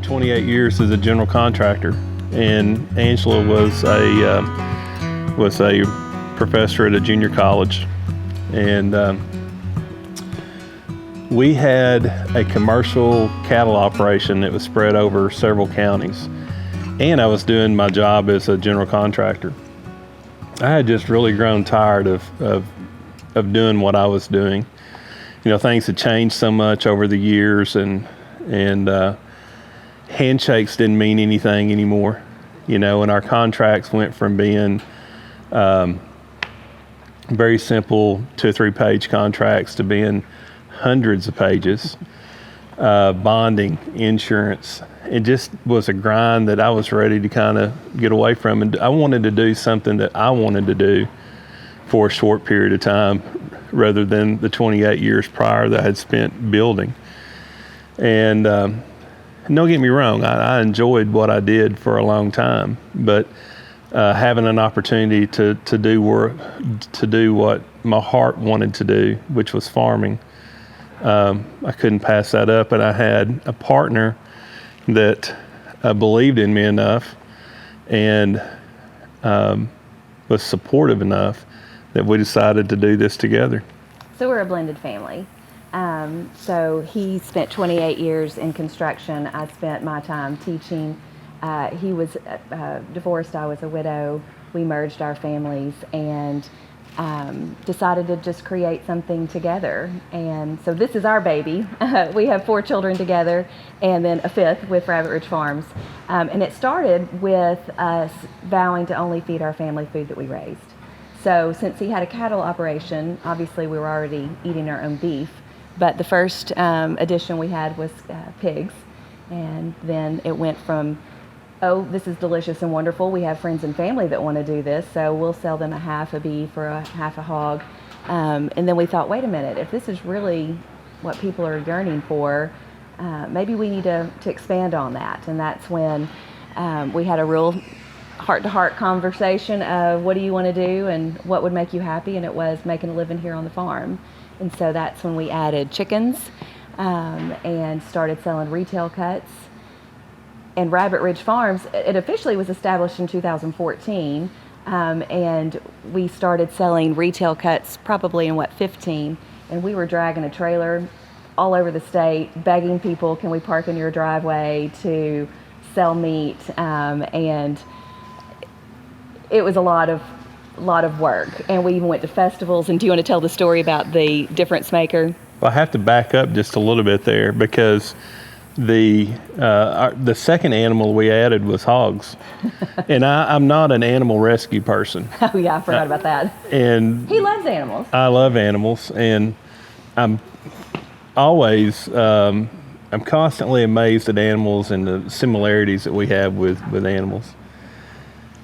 spent 28 years as a general contractor, and Angela was a professor at a junior college, and we had a commercial cattle operation that was spread over several counties, and I was doing my job as a general contractor. I had just really grown tired of doing what I was doing. You know, things had changed so much over the years, and handshakes didn't mean anything anymore. You know, and our contracts went from being very simple 2 or 3 page contracts to being hundreds of pages, bonding, insurance. It just was a grind that I was ready to kind of get away from. And I wanted to do something that I wanted to do for a short period of time rather than the 28 years prior that I had spent building. And don't get me wrong, I enjoyed what I did for a long time, but having an opportunity to do what my heart wanted to do, which was farming, I couldn't pass that up. And I had a partner that believed in me enough and was supportive enough that we decided to do this together. So we're a blended family. So he spent 28 years in construction. I spent my time teaching. He was divorced. I was a widow. We merged our families and decided to just create something together. And so this is our baby. We have 4 children together and then a 5th with Rabbit Ridge Farms. And it started with us vowing to only feed our family food that we raised. So since he had a cattle operation, obviously we were already eating our own beef. But the first addition we had was pigs. And then it went from, oh, this is delicious and wonderful. We have friends and family that want to do this, so we'll sell them a half a beef or a half a hog. And then we thought, wait a minute, if this is really what people are yearning for, maybe we need to expand on that. And that's when we had a real heart-to-heart conversation of what do you want to do and what would make you happy, and it was making a living here on the farm. And so that's when we added chickens and started selling retail cuts. And Rabbit Ridge Farms, it officially was established in 2014, and we started selling retail cuts probably in 15, and we were dragging a trailer all over the state, begging people, can we park in your driveway to sell meat, and it was a lot of work. And we even went to festivals. And do you want to tell the story about the difference maker? Well, I have to back up just a little bit there because the second animal we added was hogs. And I'm not an animal rescue person. Oh yeah, I forgot about that. And he loves animals. I love animals, and I'm always I'm constantly amazed at animals and the similarities that we have with animals.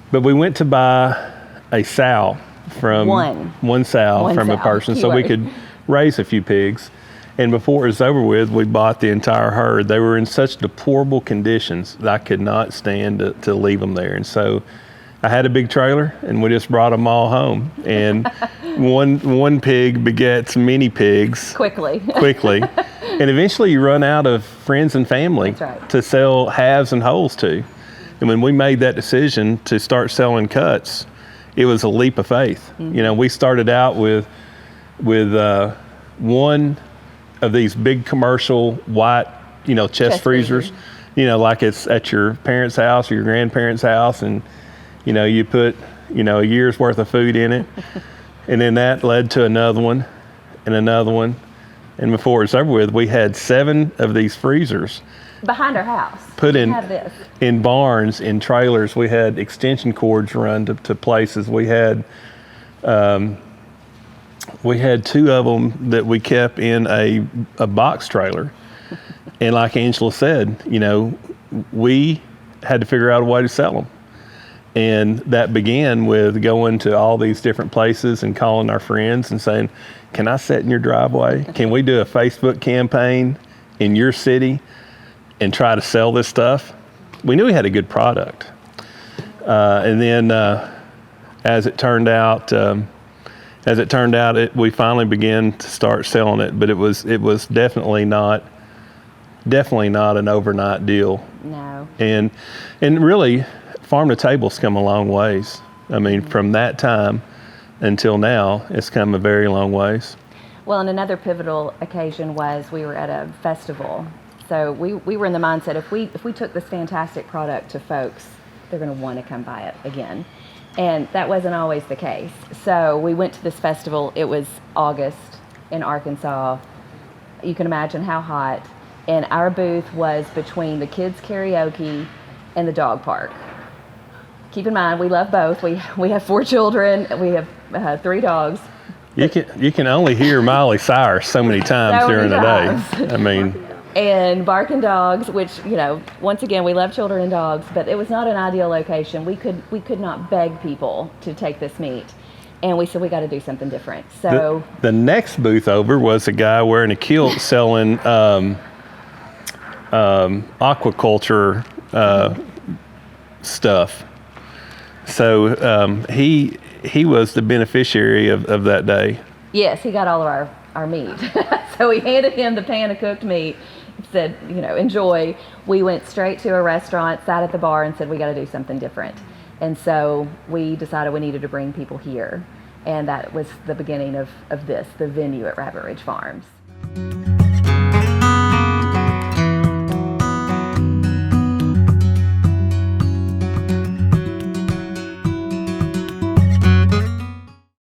But we went to buy a sow from one sow from a person so we could raise a few pigs. And before it was over with, we bought the entire herd. They were in such deplorable conditions that I could not stand to leave them there. And so I had a big trailer, and we just brought them all home. And one pig begets many pigs quickly. And eventually you run out of friends and family to sell halves and wholes to. And when we made that decision to start selling cuts, it was a leap of faith. Mm-hmm. You know, we started out with one of these big commercial white, chest freezers, like it's at your parents' house or your grandparents' house, and you put a year's worth of food in it. And then that led to another one and another one, and before it's over with, we had 7 of these freezers behind our house, put in barns, in trailers. We had extension cords run to places. We had 2 of them that we kept in a box trailer. And like Angela said, we had to figure out a way to sell them. And that began with going to all these different places and calling our friends and saying, can I sit in your driveway? Can we do a Facebook campaign in your city and try to sell this stuff? We knew we had a good product. And then as it turned out, we finally began to start selling it, but it was definitely not definitely not an overnight deal. No. And really, farm to table's come a long ways. I mean, from that time until now, it's come a very long ways. Well, and another pivotal occasion was we were at a festival. So we were in the mindset, if we took this fantastic product to folks, they're going to want to come buy it again. And that wasn't always the case. So we went to this festival. It was August in Arkansas. You can imagine how hot. And our booth was between the kids' karaoke and the dog park. Keep in mind, we love both. We have 4 children. We have 3 dogs. You can only hear Miley Cyrus so many times during the day. I mean, and barking dogs, which, once again, we love children and dogs, but it was not an ideal location. We could not beg people to take this meat. And we said, we got to do something different. So the next booth over was a guy wearing a kilt selling aquaculture stuff. So he was the beneficiary of that day. Yes, he got all of our meat. So we handed him the pan of cooked meat, said, enjoy. We went straight to a restaurant, sat at the bar, and said, we got to do something different. And so we decided we needed to bring people here. And that was the beginning of this, the venue at Rabbit Ridge Farms.